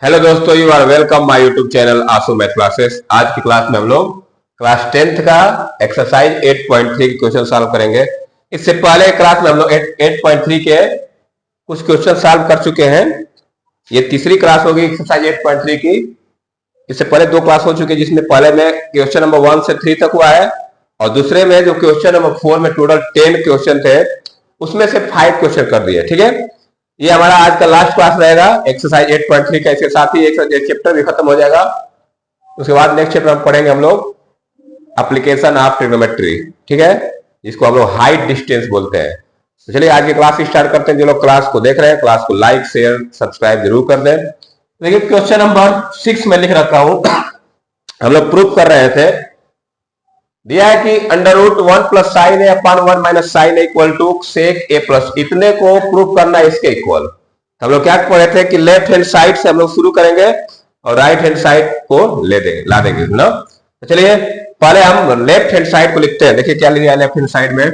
Hello दोस्तों, you are welcome my YouTube channel Aasu math classes. आज की क्लास में हम लोग क्लास 10th का एक्सरसाइज 8.3 क्वेश्चन सॉल्व करेंगे। इससे पहले क्लास में हम लोग 8.3 के कुछ क्वेश्चन सॉल्व कर चुके हैं। ये तीसरी क्लास होगी एक्सरसाइज 8.3 की। इससे पहले दो क्लास हो चुकी है, जिसमें पहले में क्वेश्चन नंबर 1 से 3 तक हुआ है और दूसरे में जो क्वेश्चन नंबर 4 में टोटल 10 क्वेश्चन थे उसमें से 5 क्वेश्चन कर दिए। ठीक है, ये हमारा आज का लास्ट क्लास रहेगा एक्सरसाइज 8.3 का। इसके साथ ही एक चैप्टर भी खत्म हो जाएगा। उसके बाद नेक्स्ट चैप्टर हम पढ़ेंगे हम लोग एप्लीकेशन ऑफ ट्रिग्नोमेट्री। ठीक है, जिसको हम लोग हाइट डिस्टेंस बोलते हैं। तो चलिए आज की क्लास स्टार्ट करते हैं। जो लोग क्लास को देख रहे हैं, क्लास को लाइक शेयर सब्सक्राइब जरूर कर दें। देखिए क्वेश्चन नंबर 6 में लिख रखा हूं, हम लोग प्रूफ कर रहे थे। दिया है कि under root 1 plus sine A upon 1 minus sine A equal to sec A plus, इतने को प्रूफ करना है इसके इक्वल। हम लोग क्या पढ़े थे कि लेफ्ट हैंड साइड से हम लोग शुरू करेंगे और राइट हैंड साइड को ला देंगे ना। तो चलिए पहले हम लेफ्ट हैंड साइड को लिखते हैं। देखिए क्या लिया है लेफ्ट हैंड साइड में।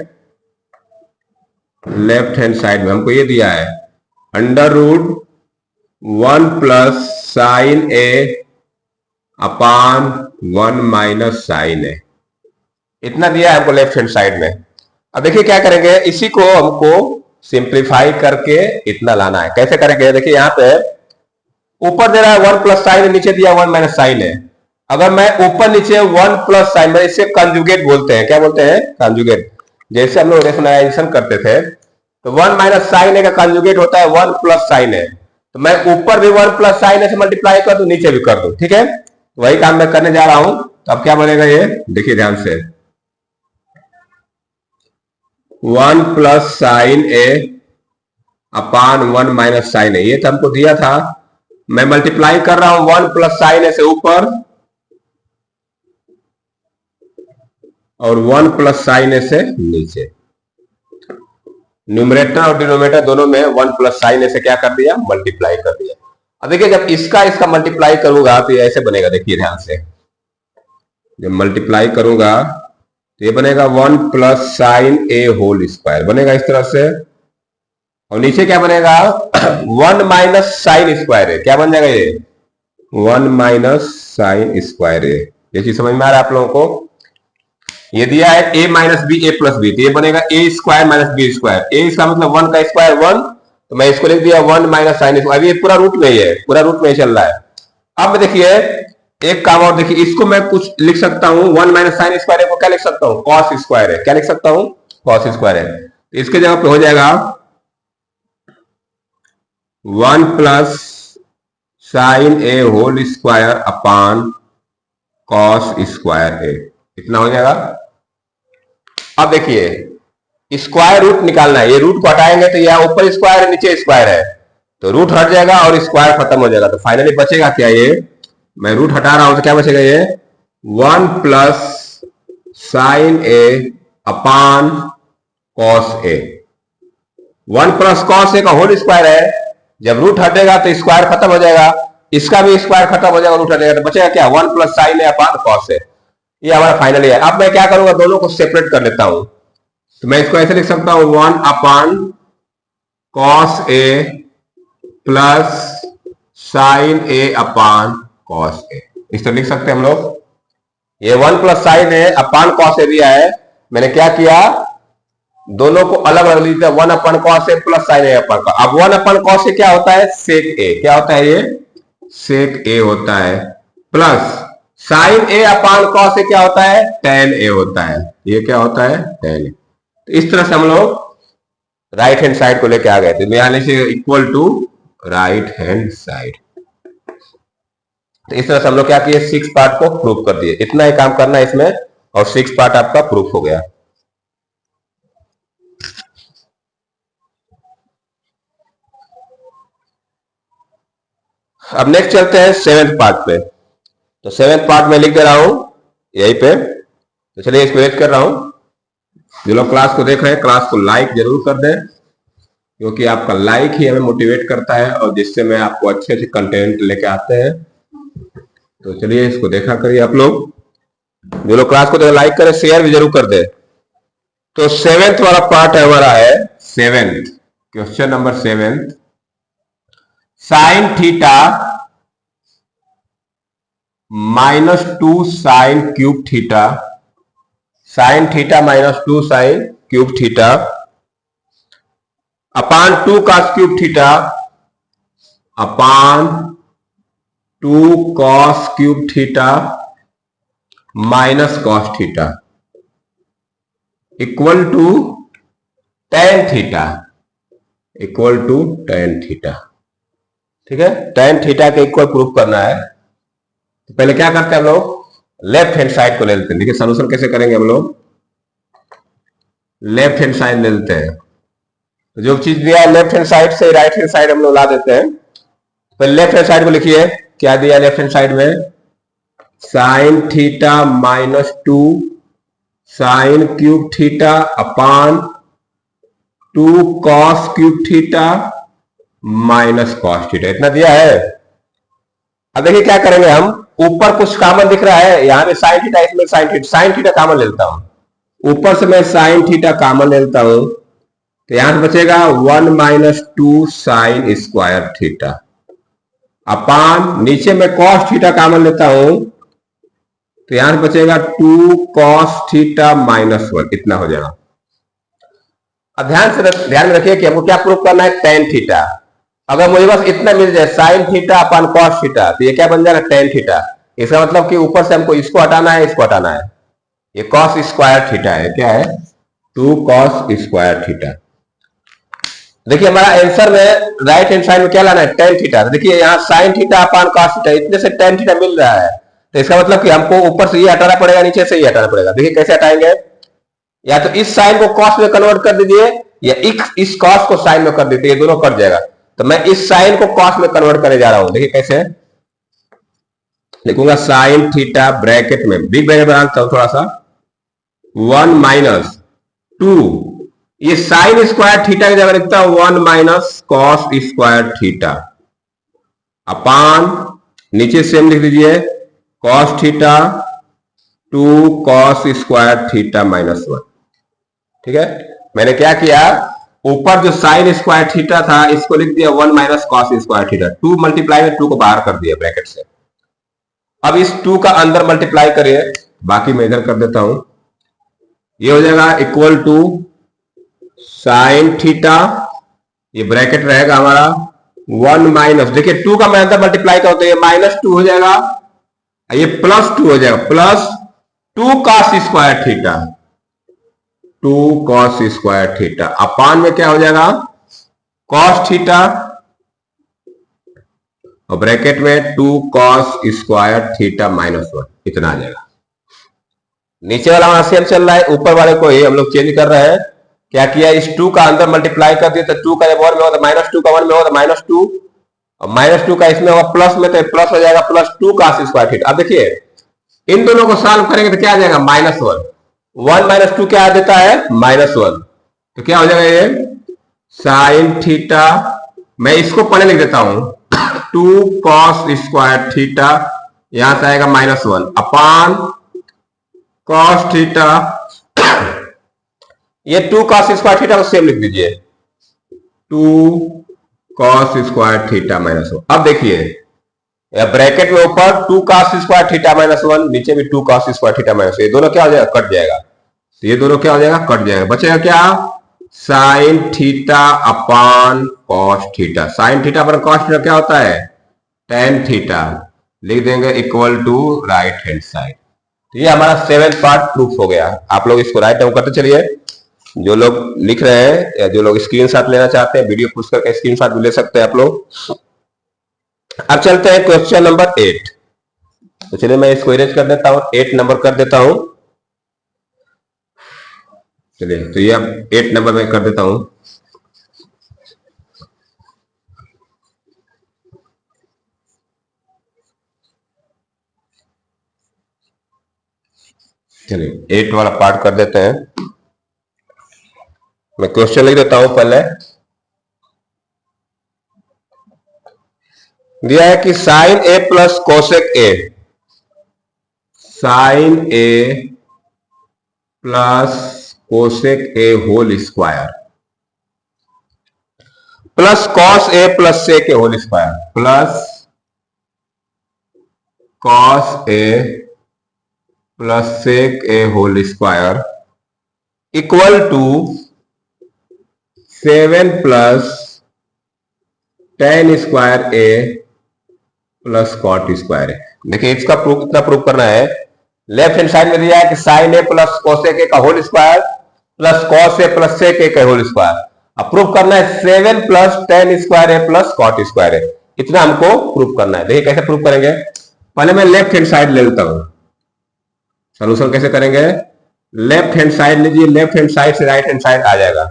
लेफ्ट हैंड साइड में हमको ये दिया है under root 1 plus sine A upon 1 minus sine ए, इतना दिया है हमको लेफ्ट हैंड साइड में। अब देखिए क्या करेंगे, इसी को हमको सिंप्लीफाई करके इतना लाना है। कैसे करेंगे, देखिए यहाँ पे ऊपर दे रहा है 1 प्लस साइन, नीचे दिया 1 माइनस साइन है। अगर मैं ऊपर नीचे 1 प्लस साइन में, इसे कंजुगेट बोलते हैं। क्या बोलते हैं? कंजुगेट। जैसे हम लोग रेशनलाइजेशन करते थे तो 1 माइनस साइन है का कंजुगेट होता है 1 प्लस साइन है। तो मैं ऊपर भी 1 प्लस साइन है से मल्टीप्लाई कर दूं, नीचे भी कर दूं। ठीक है, तो वही काम मैं करने जा रहा हूं। तो अब क्या बनेगा ये देखिए ध्यान से, 1 प्लस साइन ए अपान 1 माइनस साइन ए, ये तो हमको दिया था। मैं मल्टीप्लाई कर रहा हूं 1 प्लस साइन ए से ऊपर और 1 प्लस साइन ए से नीचे। न्यूमरेटर और डिनोमिनेटर दोनों में 1 प्लस साइन ए से क्या कर दिया, मल्टीप्लाई कर दिया। अब देखिए जब इसका मल्टीप्लाई करूंगा तो ये ऐसे बनेगा। देखिए ध्यान से, जब मल्टीप्लाई करूंगा तो ये बनेगा 1 plus sine a whole square बनेगा इस तरह से। और नीचे क्या बनेगा 1 माइनस साइन स्क्वायर है। क्या बन जाएगा ये 1 माइनस साइन स्क्वायर है। ये चीज समझ में आ रहा है आप लोगों को? ये दिया है a minus B A plus B, तो ये बनेगा A square minus B square. ए इसका मतलब 1 का स्क्वायर 1, तो मैं इसको लिख दिया 1 माइनस साइन स्क्वायर। अभी ये पूरा रूट में ही है, पूरा रूट में ही चल रहा है। अब देखिए एक काम और, देखिए इसको मैं कुछ लिख सकता हूं 1 माइनस साइन स्क्वायर को क्या लिख सकता हूं, कॉस स्क्वायर है। क्या लिख सकता हूं, कॉस स्क्वायर है। तो इसके जगह पे हो जाएगा 1 plus sine a whole square upon cos square ए, इतना हो जाएगा। अब देखिए स्क्वायर रूट निकालना है। ये रूट को हटाएंगे तो यहाँ ऊपर स्क्वायर है नीचे स्क्वायर है, तो रूट हट जाएगा और स्क्वायर खत्म हो जाएगा। तो फाइनली बचेगा क्या, ये मैं रूट हटा रहा हूं तो क्या बचेगा ये 1 plus sine A upon cos A. 1 plus cos ए का होल स्क्वायर है, जब रूट हटेगा तो स्क्वायर खत्म हो जाएगा, इसका भी स्क्वायर खत्म हो जाएगा, रूट हटेगा तो बचेगा क्या 1 plus sine A upon cos A. ये हमारा फाइनली है। अब मैं क्या करूंगा, दोनों को सेपरेट कर लेता हूं। तो मैं इसको ऐसे लिख सकता हूं 1 अपान cos A plus sine A upon cos A, इस तरह लिख सकते हैं हम लोग। ये 1 plus sine A upon cos A दिया है, मैंने क्या किया दोनों को अलग अलग लिख दिया 1 अपन cos A plus sine A upon cos. अब 1 अपन कॉस ए क्या होता है, सेक ए। क्या होता है ये, सेक ए होता है। Plus sine A upon cos A क्या होता है, टेन ए होता है। ये क्या होता है, टेन ए। तो इस तरह से हम लोग राइट हैंड साइड को लेके आ गए थे। यहां से equal to right hand side. तो इस तरह से हम लोग क्या किए, 6 पार्ट को प्रूफ कर दिए। इतना ही काम करना है इसमें और 6 पार्ट आपका प्रूफ हो गया। अब नेक्स्ट चलते हैं 7th पार्ट पे। तो 7th पार्ट में लिख दे रहा हूं यहीं पे। तो चलिए इसको वेट कर रहा हूं। जो लोग क्लास को देख रहे हैं क्लास को लाइक जरूर कर दें, क्योंकि आपका लाइक ही हमें मोटिवेट करता है और जिससे मैं आपको अच्छे अच्छे कंटेंट लेके आते हैं। तो चलिए इसको देखा करिए आप लोग। जो लोग क्लास को लाइक करें शेयर भी जरूर कर दे। तो 7th वाला पार्ट है हमारा है 7th question number 7, sine theta -2 sine cube theta, sine theta -2 sine cube theta upon 2 cos cube theta upon 2 cos cube theta minus cos theta equal to tan theta, equal to tan theta. ठीक है, tan theta के equal proof करना है। तो पहले क्या करते हैं हम लोग, लेफ्ट हैंड साइड को ले लेते हैं। देखिए सोल्यूशन कैसे करेंगे हम लोग, लेफ्ट हैंड साइड ले लेते हैं। तो जो चीज दिया है लेफ्ट हैंड साइड से राइट हैंड साइड हम लोग ला देते हैं। पहले लेफ्ट हैंड साइड को लिखिए, क्या दिया लेफ्ट हैंड साइड में, sign theta -2 sine cube theta upon 2 cos cube theta minus cos theta, इतना दिया है। अब देखिए क्या करेंगे हम, ऊपर कुछ कॉमन दिख रहा है, यहां पे साइन थीटा, इसमें साइन थीटा कॉमन ले लेता हूं। ऊपर से मैं साइन थीटा कॉमन ले लेता हूं, तो यहां से बचेगा 1 - 2 साइन स्क्वायर थीटा अपान, नीचे में कॉस थीटा कॉमन लेता हूं, तो यहां से बचेगा 2 कॉस थीटा -1, इतना हो जाएगा। अब ध्यान में रखिए कि हमको क्या प्रूफ करना है, टेन थीटा। अगर मुझे बस इतना मिल जाए sign theta upon cos theta, तो ये क्या बन जाएगा, टेन थीटा। इसका मतलब कि ऊपर से हमको इसको हटाना है, इसको हटाना है। ये कॉस स्क्वायर थीटा है, क्या है, 2 कॉस स्क्वायर थीटा। देखिए हमारा आंसर में राइट हैंड साइड में क्या लाना है, टेन थीटा। देखिए यहाँ sign theta upon cos theta, इतने से टेन थीटा मिल रहा है, तो इसका मतलब कि हमको ऊपर से ये हटाना पड़ेगा, नीचे से ये हटाना पड़ेगा। देखिए कैसे हटाएंगे, या तो इस साइन को कॉस में कन्वर्ट कर दीजिए, या इस कॉस को साइन में कर दीजिए, ये दोनों कट जाएगा। तो मैं इस साइन को कॉस में कन्वर्ट करने जा रहा हूं। देखिए कैसे लिखूंगा, साइन थीटा ब्रैकेट में बिग ब्रैकेट बनाता हूं थोड़ा सा, 1 - 2, ये साइन स्क्वायर थीटा की जगह लिखता हूं 1 - कॉस स्क्वायर थीटा अपान, नीचे सेम लिख दीजिए cos theta 2 cos square theta -1। ठीक है, मैंने क्या किया, ऊपर जो साइन स्क्वायर थीटा था इसको लिख दिया 1 - कॉस स्क्वायर थीटा, 2 मल्टीप्लाई में 2 को बाहर कर दिया ब्रैकेट से। अब इस 2 का अंदर मल्टीप्लाई करिए, बाकी मैं इधर कर देता हूं, ये हो जाएगा इक्वल टू साइन थीटा, ये ब्रैकेट रहेगा हमारा 1 - देखिए 2 का मैं अंदर मल्टीप्लाई करता हूं, ये -2 हो जाएगा, ये +2 हो जाएगा, plus 2 cos square theta, 2 cos square theta upon में क्या हो जाएगा, कॉस थीटा और ब्रैकेट में 2 कॉस स्क्वायर थीटा -1, इतना आ जाएगा। नीचे वाला हमारा सेम चल रहा है, ऊपर वाले को ही हम लोग चेंज कर रहे हैं। क्या किया, इस 2 का अंदर मल्टीप्लाई कर दिया, तो 2 का जब 1 में होगा -2 का 1 में होगा -2, और -2 का इसमें होगा प्लस में, तो प्लस हो जाएगा +2 कॉस स्क्वायर थीटा। अब देखिए इन दोनों को सॉल्व करेंगे तो क्या आ जाएगा, -1, 1 - 2 क्या आ देता है, -1, तो क्या हो जाएगा ये साइन थीटा, मैं इसको पहले लिख देता हूं 2 कॉस स्क्वायर थीटा, यहां से आएगा -1 अपान कॉस थीटा, ये 2 कॉस स्क्वायर थीटा को सेम लिख दीजिए, 2 कॉस स्क्वायर थीटा -1। अब देखिए ब्रैकेट में ऊपर 2 कॉस स्क्वायर थीटा -1, नीचे भी 2 कॉस स्क्वायर थीटा -1, ये दोनों क्या हो जाएगा, कट जाएगा। तो ये दोनों क्या हो जाएगा, कट जाएगा, बचेगा क्या, sine theta upon cos theta. Sine theta upon cos theta क्या होता है, टेन थीटा, लिख देंगे equal to right hand side. तो ये हमारा 7th पार्ट प्रूफ हो गया। आप लोग इसको राइट डाउन करते चलिए, जो लोग लिख रहे हैं या जो लोग स्क्रीनशॉट लेना चाहते हैं, वीडियो पुश करके स्क्रीनशॉट भी ले सकते हैं आप लोग। अब चलते हैं क्वेश्चन नंबर 8। तो चलिए मैं इसको इरेज कर देता हूं, 8 नंबर कर देता हूं। चलिए तो ये अब 8 नंबर में कर देता हूं। चलिए 8 वाला पार्ट कर देते हैं। मैं क्वेश्चन लिख देता हूं पहले। दिया है कि sine A plus cosec a, sine A plus cosec A whole square plus cos A plus sec A whole square plus cos A plus sec A whole square equal to 7 plus tan square A plus cot square a. देखिए इसका proof इतना proof करना है, left hand side में दिया है कि sine A plus cosec A का whole square plus cos A plus sec A का होल स्क्वायर। अब प्रूफ करना है 7 प्लस टेन स्क्वायर ए प्लस कॉट स्क्वायर ए, इतना हमको प्रूफ करना है। देखिए कैसे प्रूफ करेंगे, पहले मैं लेफ्ट हैंड साइड ले लेता हूं। सोल्यूशन कैसे करेंगे, लेफ्ट हैंड साइड लीजिए, लेफ्ट हैंड साइड से राइट हैंड साइड आ जाएगा।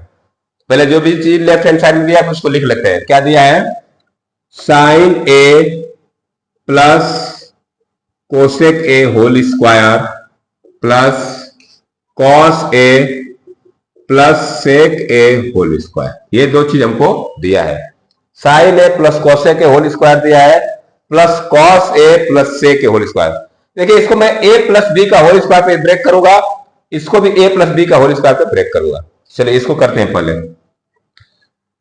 पहले जो भी चीज लेफ्ट हैंड साइड में दिया है उसको लिख लेते हैं। क्या दिया है, साइन ए प्लस कोसेक ए होल स्क्वायर प्लस कॉस ए प्लस सेक ए होल स्क्वायर, ये दो चीज हमको दिया है। साइन ए प्लस कोसेक ए होल स्क्वायर दिया है प्लस कॉस ए प्लस सेक ए होल स्क्वायर। देखिए इसको मैं ए प्लस बी का होल स्क्वायर पे ब्रेक करूंगा, इसको भी ए प्लस बी का होल स्क्वायर पे ब्रेक करूंगा। चलिए इसको करते हैं पहले।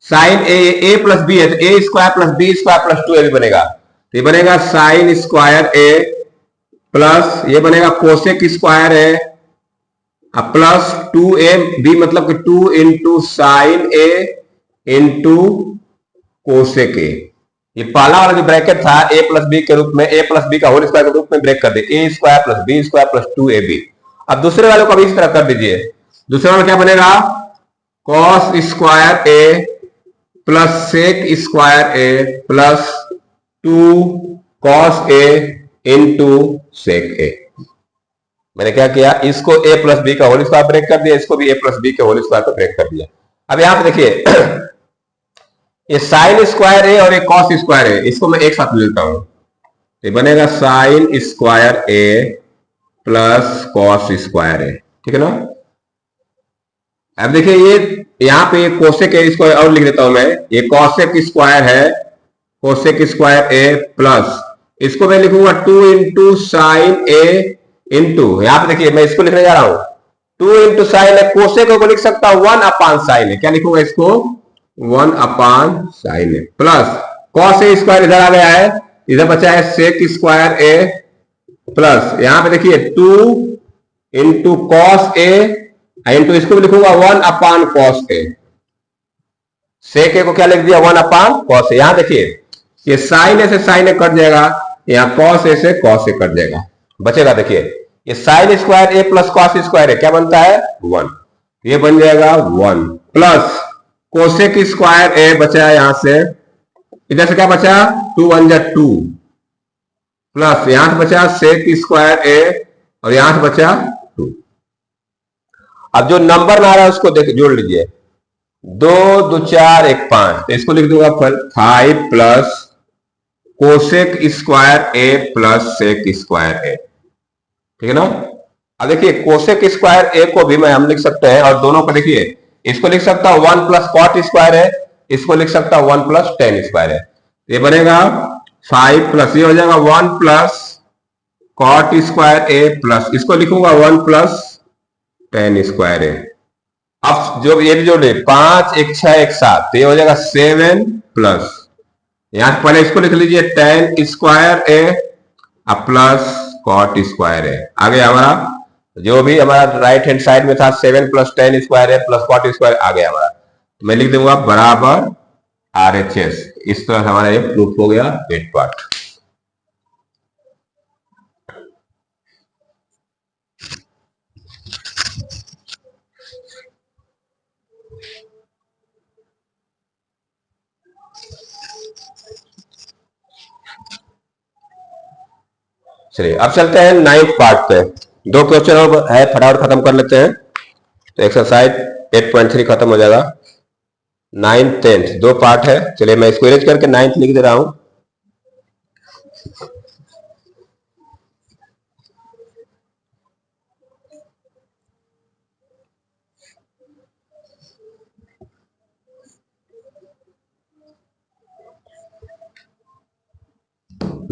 साइन ए प्लस बी है तो a square plus b square plus 2 a भी बनेगा, तो ये बनेगा साइन स्क्वायर ए प्लस ये बनेगा कोसेक स्क्वायर है प्लस 2a बी, मतलब कि 2 इंटू साइन ए इंटू कोसेक ए। ये पहला वाला जो ब्रैकेट था a प्लस बी के रूप में, a प्लस बी का होल स्क्वायर के रूप में ब्रेक कर दे, a square plus b square plus 2ab। अब दूसरे वाले को भी इस तरह कर दीजिए। दूसरे वाला क्या बनेगा, cos square A plus sec square A plus 2 cos A into sec ए। मैंने क्या किया, इसको a प्लस बी का होल स्क्वायर ब्रेक कर दिया, इसको भी a प्लस बी के होल स्क्वायर पर ब्रेक कर दिया। अब यहां पे देखिए ये साइन स्क्वायर है और ये कॉस स्क्वायर है, इसको मैं एक साथ लेता हूं, ये बनेगा साइन स्क्वायर ए प्लस कॉस स्क्वायर है, ठीक है ना। अब देखिए ये यहां पे कोसेक है, इसको और लिख देता हूं मैं, ये कॉसेक स्क्वायर है, कोसेक स्क्वायर ए प्लस इसको मैं लिखूंगा 2 इंटू साइन ए इंटू, यहां पे देखिए मैं इसको लिखने जा रहा हूं 2 इंटू साइन है, कोसेक को लिख सकता हूं 1 अपान साइन है, क्या लिखूंगा इसको 1 अपान साइन है, प्लस कॉस ए स्क्वायर इधर आ गया है, इधर बचा है सेक स्क्वायर ए प्लस यहां पे देखिए 2 इंटू कॉस ए इंटू इसको भी लिखूंगा 1 अपान कॉस ए, सेक ए को क्या लिख दिया 1 अपान कॉस ए। यहां देखिए ये साइन ए से साइन ए कट जाएगा, यहां कॉस ए से कॉस ए कट जाएगा, बचेगा देखिए ये साइन स्क्वायर ए प्लस कॉस स्क्वायर है, क्या बनता है 1, ये बन जाएगा 1 प्लस कोसेक स्क्वायर ए बचा है, यहां से इधर से क्या बचा 2 1 जा 2 प्लस यहां से बचा सेक स्क्वायर ए और यहां से बचा 2। अब जो नंबर में आ रहा है उसको देख जोड़ लीजिए, 2 2 4 1 5, तो इसको लिख दूंगा 5 प्लस कोसेक स्क्वायर ए प्लस सेक स्क्वायर ए, ठीक है ना। अब देखिए कोसेक स्क्वायर ए को भी हम लिख सकते हैं और दोनों को देखिए, इसको लिख सकता हूं 1 प्लस कॉट स्क्वायर है, इसको लिख सकता हूं 1 प्लस टेन स्क्वायर है, ये बनेगा 5 प्लस ये हो जाएगा 1 प्लस कॉट स्क्वायर ए प्लस इसको लिखूंगा 1 प्लस टेन स्क्वायर ए। अब जो ये भी जोड़ ले 5 1 6 1 7, तो ये हो जाएगा 7 प्लस यहां पहले इसको लिख लीजिए टेन स्क्वायर ए प्लस कॉट स्क्वायर है, आ गया हमारा जो भी हमारा राइट हैंड साइड में था 7 प्लस टेन स्क्वायर है प्लस कॉट स्क्वायर आ गया हमारा, तो मैं लिख दूंगा बराबर RHS। इस तरह हमारा ये प्रूफ हो गया वेट पार्ट। चलिए अब चलते हैं 9th पार्ट पे, 2 क्वेश्चन और है, फटाफट खत्म कर लेते हैं तो एक्सरसाइज 8.3 खत्म हो जाएगा। 9th 10th 2 पार्ट है, चलिए मैं इसको इरेज करके 9th लिख दे रहा हूं।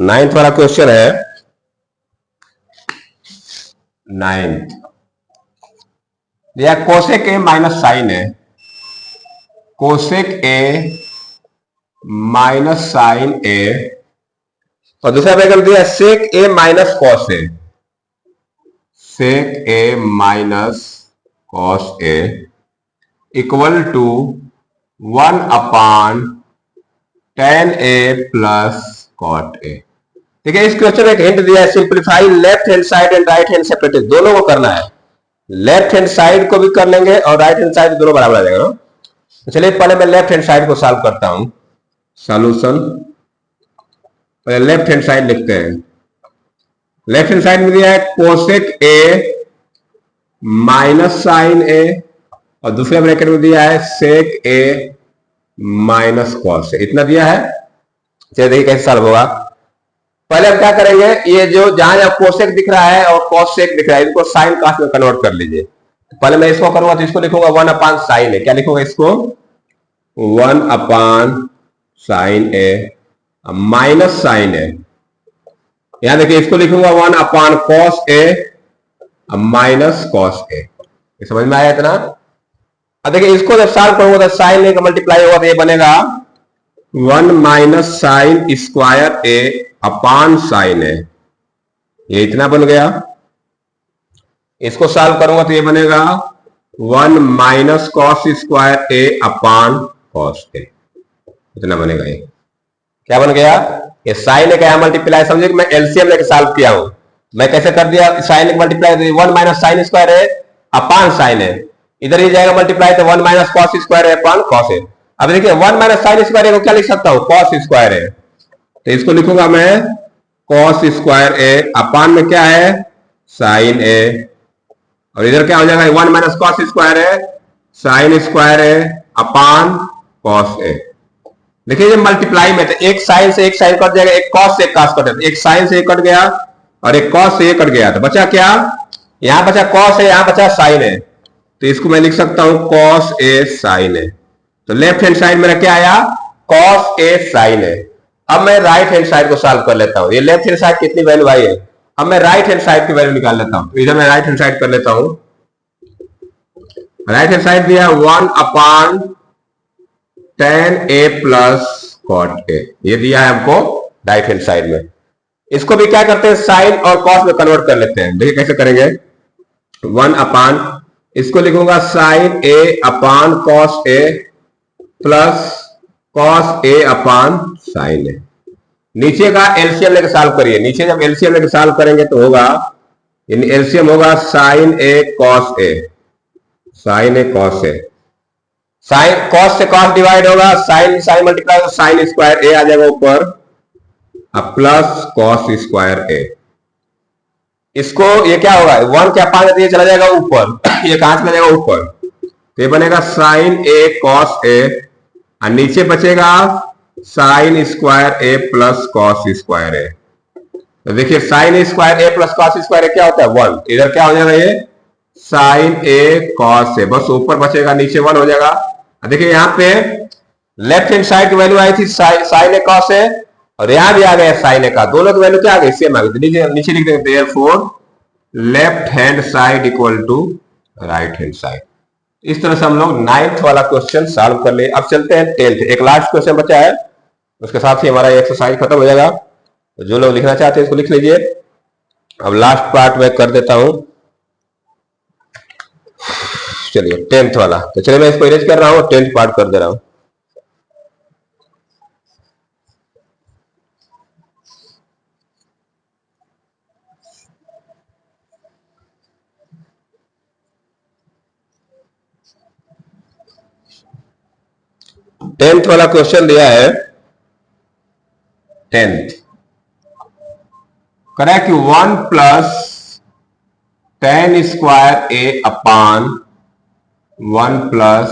नाइन्थ वाला क्वेश्चन है, 9th यह कोसेक ए माइनस साइन है, cosec a minus sine a और दूसरा ब्रैकेट दिया sec a minus cos a, sec a minus cos a equal to 1/tan a plus cot a. ठीक है, इस क्वेश्चन में एक हिंट दिया है, simplify left hand side and right hand separated, दोनों को करना है। लेफ्ट हैंड साइड को भी कर लेंगे और राइट हैंड साइड दोनों बराबर आ जाएगा ना। तो चलिए पहले मैं लेफ्ट हैंड साइड को सॉल्व करता हूं। सॉल्यूशन, पहले लेफ्ट हैंड साइड लिखते हैं। लेफ्ट हैंड साइड में दिया है cosec a minus sine a और दूसरे ब्रैकेट में दिया है सेक ए माइनस कॉस ए, इतना दिया है। चलिए देखिए कैसे सॉल्व होगा। पहले हम क्या करेंगे, ये जो जहां जहां कोसेक दिख रहा है और कॉसेक दिख रहा है इनको साइन कॉस में कन्वर्ट कर लीजिए। पहले मैं इसको करूंगा तो इसको लिखूंगा 1/sin ए, क्या लिखूंगा इसको 1/sin ए माइनस साइन ए, यहां देखिए इसको लिखूंगा 1/cos ए माइनस कॉस ए। समझ में आया इतना। अब देखिए इसको जब सॉल्व करूंगा तो साइन ए का मल्टीप्लाई होगा तो ये बनेगा 1 minus sine square A upon sign ए, ये इतना बन गया। इसको सॉल्व करूंगा तो ये बनेगा 1 minus cos square A upon cos A, इतना बनेगा। ये क्या बन गया, ये साइन ए का मल्टीप्लाई, समझे कि मैं एलसीएम लेके सॉल्व किया हूं। मैं कैसे कर दिया, sign A multiply 1 minus sine square A upon sign ए, इधर ही जाएगा मल्टीप्लाई तो 1 minus cos square A upon cos A. अब देखिए 1 माइनस साइन स्क्वायर ए को क्या लिख सकता हूं, कॉस स्क्वायर ए, तो इसको लिखूंगा मैं कॉस स्क्वायर ए अपान में क्या है साइन ए, और इधर क्या हो जाएगा 1 minus cos square A sine square A upon cos A. देखिए जब मल्टीप्लाई में तो एक साइन से एक साइन कट जाएगा, एक कॉस से एक कॉस कट जाएगा, एक साइन से एक कट गया और एक कॉस से एक कट गया, तो बचा क्या, यहां बचा कॉस है, यहां बचा साइन है, तो इसको मैं लिख सकता हूं कॉस ए साइन ए। तो लेफ्ट हैंड साइड मेरा क्या आया, कॉस ए साइन ए। अब मैं राइट हैंड साइड को सॉल्व कर लेता हूं। ये लेफ्ट हैंड साइड कितनी वैल्यू आई है, अब मैं राइट हैंड साइड की वैल्यू निकाल लेता हूं। इधर मैं राइट हैंड साइड कर लेता हूं। राइट हैंड साइड दिया 1/tan a प्लस कॉट ए, ये दिया है हमको राइट हैंड साइड में। इसको भी क्या करते हैं, साइन और कॉस में कन्वर्ट कर लेते हैं। देखिए कैसे करेंगे, 1/, इसको लिखूंगा sign A upon cos A plus cos A upon sign ए। नीचे का एलसीएम लेके सॉल्व करिए। नीचे जब एलसीएम लेके सॉल्व करेंगे तो होगा, एलसीएम होगा sign A cos A, sine A cos A, sine cos से कॉस डिवाइड होगा, साइन साइन मल्टीप्लाई हो साइन स्क्वायर ए आ जाएगा ऊपर, अब प्लस कॉस स्क्वायर ए। इसको ये क्या होगा, 1 के अपान ये चला जाएगा ऊपर, ये कहां चला जाएगा ऊपर, तो ये बनेगा साइन ए कॉस ए, और नीचे बचेगा साइन स्क्वायर ए प्लस कॉस स्क्वायर ए। तो देखिए साइन स्क्वायर ए प्लस कॉस स्क्वायर ए क्या होता है 1, इधर क्या हो जाएगा ये साइन ए कॉस ए, बस ऊपर बचेगा नीचे 1 हो जाएगा। देखिए यहाँ पे लेफ्ट हैंड साइड की वैल्यू आई थी साइन ए कॉस ए, और यहां भी आ गया साइन ए का, दोनों की वैल्यू क्या आ गई सेम आ गई। नीचे लिख देंगे therefore left hand side equal to right hand side. इस तरह से हम लोग 9th वाला क्वेश्चन सॉल्व कर लिए। अब चलते हैं 10th, एक लास्ट क्वेश्चन बचा है, उसके साथ ही हमारा एक्सरसाइज खत्म हो जाएगा। तो जो लोग लिखना चाहते हैं इसको लिख लीजिए। अब लास्ट पार्ट में कर देता हूं, चलिए 10th वाला। तो चलिए मैं इसको इरेज कर रहा हूं, 10th पार्ट कर दे रहा हूं। टेंथ वाला क्वेश्चन दिया है, 10th करें कि 1 plus tan square A upon 1 plus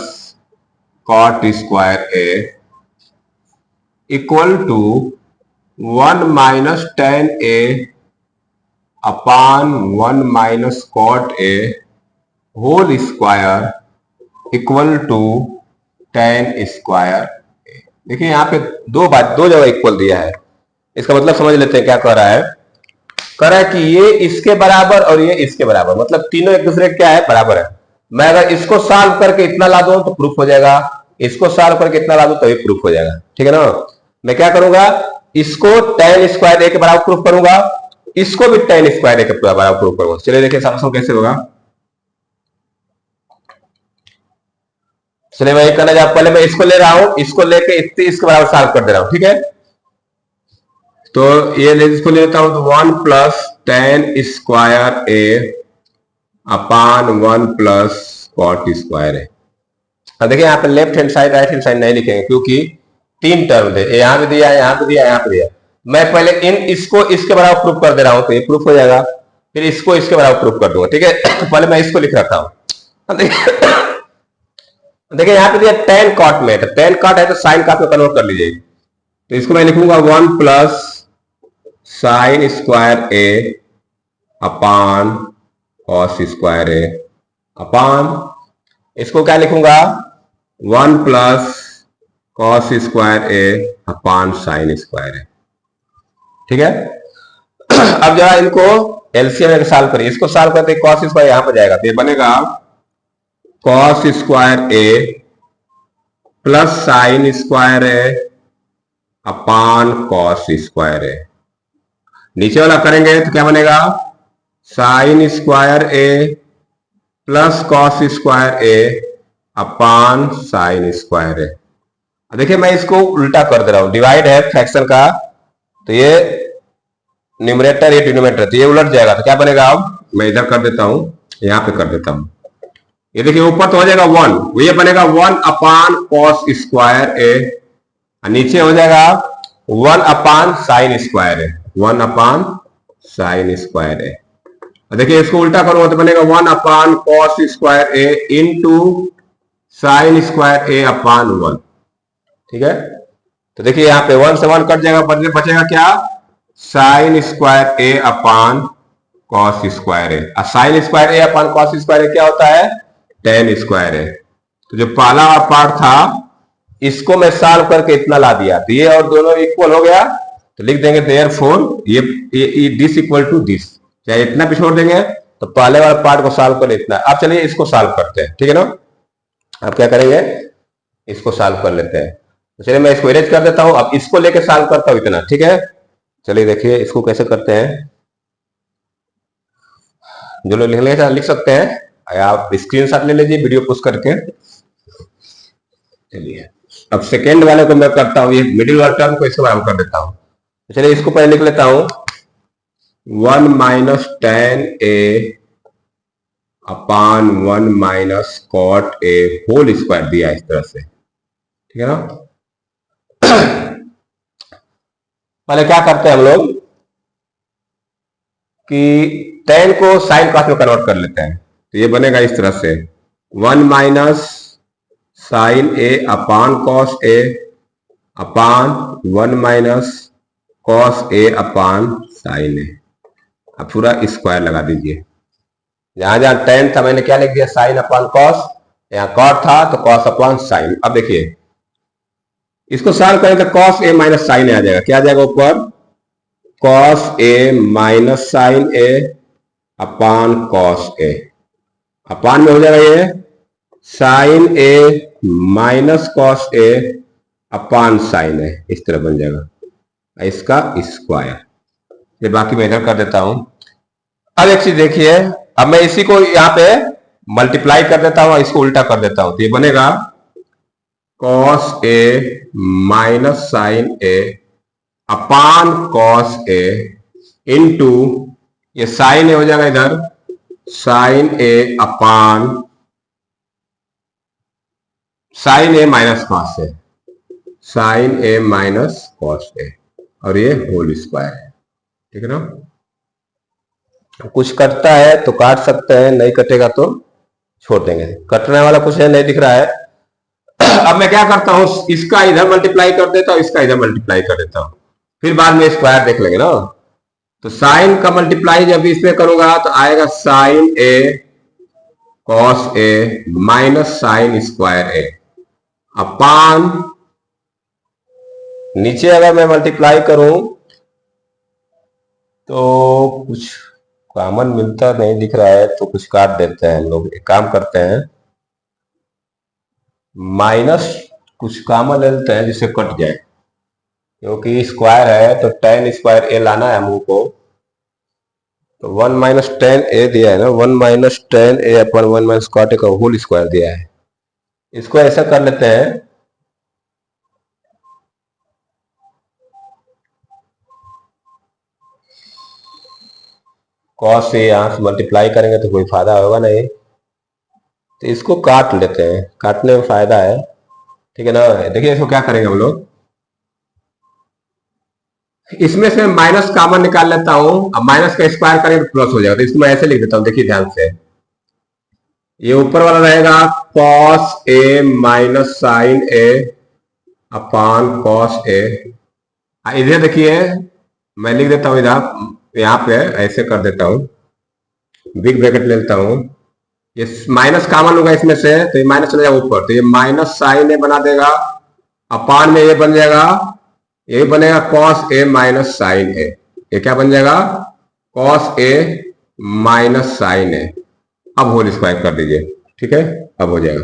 cot square A equal to 1 minus tan A upon 1 minus cot A whole square equal to tan square. देखिए यहाँ पे दो जगह इक्वल दिया है, इसका मतलब समझ लेते हैं क्या कह रहा है। कह रहा है कि ये इसके बराबर और ये इसके बराबर, मतलब तीनों एक दूसरे क्या है बराबर है। मैं अगर इसको सॉल्व करके इतना ला दूं तो प्रूफ हो जाएगा, इसको सॉल्व करके इतना ला दूं तो भी प्रूफ हो जाएगा, ठीक है ना। मैं क्या करूंगा, इसको tan स्क्वायर ए के बराबर प्रूफ करूंगा, इसको भी tan स्क्वायर ए के बराबर प्रूफ करूंगा। चलिए देखिए सॉल्यूशन कैसे होगा। चलिए मैं करना जा, पहले मैं इसको ले रहा हूं, इसको लेके इसके बराबर सॉल्व कर दे रहा हूं, ठीक है। तो ये इसको ले लेता हूं, तो 1 plus tan square A upon 1 plus cot square है। अब देखिए यहाँ पे left hand side right hand side नहीं लिखेंगे क्योंकि तीन टर्म थे, यहाँ पे दिया, यहाँ पे दिया, यहाँ पे दिया। मैं पहले इसको इसके बराबर प्रूफ कर दे रहा हूं, तो ये प्रूफ हो जाएगा, फिर इसको इसके बराबर प्रूफ कर दूंगा, ठीक है। पहले मैं इसको लिख रखा हूं। देखिए यहाँ पे दिया tan cot में, तो tan cot है तो साइन cot में कन्वर्ट कर लीजिए। तो इसको मैं लिखूंगा 1 plus sine square A upon cos square A अपान, इसको क्या लिखूंगा 1 plus cos square A upon sine square ए, ठीक है। अब जरा इनको एलसीएम में सॉल्व करिए, इसको सॉल्व करते कॉस स्क्वायर यहां पर जाएगा, तो ये बनेगा cos square A plus sine square A upon cos square ए। नीचे वाला करेंगे तो क्या बनेगा sine square A plus cos square A upon sine square a. देखिए मैं इसको उल्टा कर दे रहा हूं, डिवाइड है फ्रैक्शन का, तो ये न्यूमरेटर ये डिनोमिनेटर, तो ये उलट जाएगा, तो क्या बनेगा, अब मैं इधर कर देता हूं, यहां पे कर देता हूं। ये देखिए ऊपर तो हो जाएगा 1, ये बनेगा 1 अपान कॉस स्क्वायर ए, नीचे हो जाएगा 1 अपान sine square A, 1 upon sine square a. देखिए इसको उल्टा करूंगा तो बनेगा 1 अपान cos square A into sine square A upon 1, ठीक है। तो देखिए यहाँ पे 1 से 1 कट जाएगा, बचेगा क्या sine square A upon cos square A. Sine square A upon cos square ए क्या होता है tan स्क्वायर ए। तो जो पहला पार्ट था इसको मैं सॉल्व करके इतना ला दिया, तो ये और दोनों इक्वल हो गया, तो लिख देंगे देयरफॉर ये दिस इक्वल टू दिस, चाहे इतना भी छोड़ देंगे, तो पहले वाले पार्ट को सॉल्व कर इतना। अब चलिए इसको सॉल्व करते हैं, ठीक है ना। अब क्या करेंगे इसको सॉल्व कर लेते हैं, तो चलिए मैं इसको इरेज कर देता हूं, अब इसको लेके सॉल्व करता हूं इतना, ठीक है। चलिए देखिए इसको कैसे करते हैं, जो लोग लिख सकते हैं आप स्क्रीनशॉट ले लीजिए वीडियो पुश करके। चलिए अब सेकेंड वाले को मैं करता हूं, ये मिडिल वाले टर्म को इसके बराबर कर देता हूं। चलिए इसको पहले लिख लेता हूं 1 minus tan A upon 1 minus cot A whole square दिया इस तरह से, ठीक है ना। पहले क्या करते हैं हम लोग कि tan को साइन कॉस में कन्वर्ट कर लेते हैं, तो ये बनेगा इस तरह से 1 minus sine A upon cos A upon 1 minus cos A upon sign ए। अब पूरा स्क्वायर लगा दीजिए, जहां जहां tan था मैंने क्या लिख दिया साइन अपान कॉस, यहाँ कॉट था तो कॉस अपान साइन। अब देखिए इसको सॉल्व करें तो कॉस ए माइनस साइन ए आ जाएगा, क्या आ जाएगा ऊपर cos A minus sine A upon cos A, अपान में हो जाएगा ये साइन ए माइनस कॉस ए अपान साइन ए, इस तरह बन जाएगा इसका स्क्वायर। ये बाकी मैं इधर कर देता हूं। अब एक चीज देखिए, अब मैं इसी को यहां पे मल्टीप्लाई कर देता हूं, इसको उल्टा कर देता हूं, तो ये बनेगा cos A minus sine A upon cos A into ये साइन ए हो जाएगा इधर साइन ए अपान साइन ए माइनस कॉस ए, साइन ए माइनस कॉस ए, और ये होल स्क्वायर है, ठीक है ना। कुछ कटता है तो काट सकते हैं, नहीं कटेगा तो छोड़ देंगे, कटने वाला कुछ है नहीं दिख रहा है। अब मैं क्या करता हूं इसका इधर मल्टीप्लाई कर देता हूं, इसका इधर मल्टीप्लाई कर देता हूं, फिर बाद में स्क्वायर देख लेंगे ना। तो साइन का मल्टीप्लाई जब इसमें करूंगा तो आएगा sign A cos A minus sine square A अपान, नीचे अगर मैं मल्टीप्लाई करूं तो कुछ कॉमन मिलता नहीं दिख रहा है, तो कुछ काट देते हैं हम लोग। एक काम करते हैं माइनस कुछ कॉमन ले लेते हैं जिससे कट जाए, क्योंकि स्क्वायर है तो टेन स्क्वायर ए लाना है हमको को। तो 1 माइनस टेन ए दिया है ना, 1 minus tan A upon 1 minus cot A का होल स्क्वायर दिया है। इसको ऐसा कर लेते हैं, कॉस से यहां से मल्टीप्लाई करेंगे तो कोई फायदा होगा नहीं, तो इसको काट लेते हैं, काटने में फायदा है, ठीक है ना। देखिए इसको क्या करेंगे हम लोग, इसमें से माइनस कॉमन निकाल लेता हूं। अब माइनस का स्क्वायर करेंगे तो प्लस हो जाएगा, तो इसको मैं ऐसे लिख देता हूं, देखिए ध्यान से। ये ऊपर वाला रहेगा cos A minus sine A upon cos A. इधर देखिए मैं लिख देता हूं, इधर यहाँ पे ऐसे कर देता हूं, बिग ब्रैकेट ले लेता हूं। ये माइनस कॉमन होगा इसमें से, तो ये माइनस चला जाएगा ऊपर, तो ये माइनस साइन ए बना देगा, अपान में ये बन जाएगा, ये बनेगा कॉस ए माइनस साइन ए। ये क्या बन जाएगा, कॉस ए माइनस साइन ए। अब होल स्क्वायर कर दीजिए, ठीक है, अब हो जाएगा।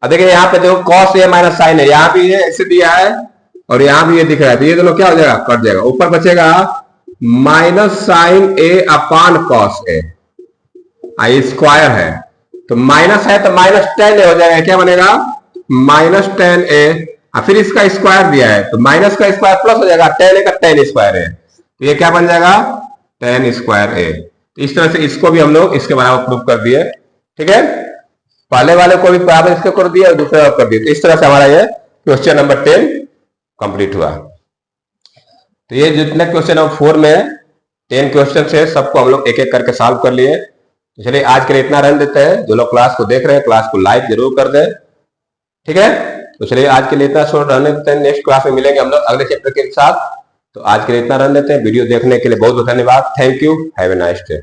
अब देखिए यहाँ पे देखो कॉस ए माइनस साइन ए, यहाँ भी ये ऐसे दिया है और यहाँ भी ये दिख रहा है, तो ये दोनों क्या हो जाएगा, कट जाएगा। ऊपर बचेगा minus sine A upon cos A, I square है तो माइनस है तो माइनस टेन ए हो जाएगा, क्या बनेगा माइनस टेन ए। फिर इसका स्क्वायर दिया है तो माइनस का स्क्वायर प्लस हो जाएगा, टेन ए का टेन स्क्वायर है, तो ये क्या बन जाएगा टेन स्क्वायर ए। तो इस तरह से इसको भी हम लोग इसके बराबर प्रूव कर दिए, ठीक है। पहले वाले को भी बराबर इसके कर दिया और दूसरे वाले कर दिया, तो इस तरह से हमारा ये क्वेश्चन नंबर 10 कंप्लीट हुआ। तो ये जितने क्वेश्चन नंबर 4 में 10 क्वेश्चन है, सबको हम लोग एक एक करके सॉल्व कर लिए। तो चलिए आज के लिए इतना रन देते हैं। जो लोग क्लास को देख रहे हैं क्लास को लाइक जरूर कर दें, ठीक है। तो चलिए आज के लिए इतना शॉर्ट रन देते हैं, नेक्स्ट क्लास में मिलेंगे हम लोग अगले चैप्टर के साथ। तो आज के लिए इतना रन देते हैं। वीडियो देखने के लिए बहुत बहुत धन्यवाद। Thank you, have a nice day.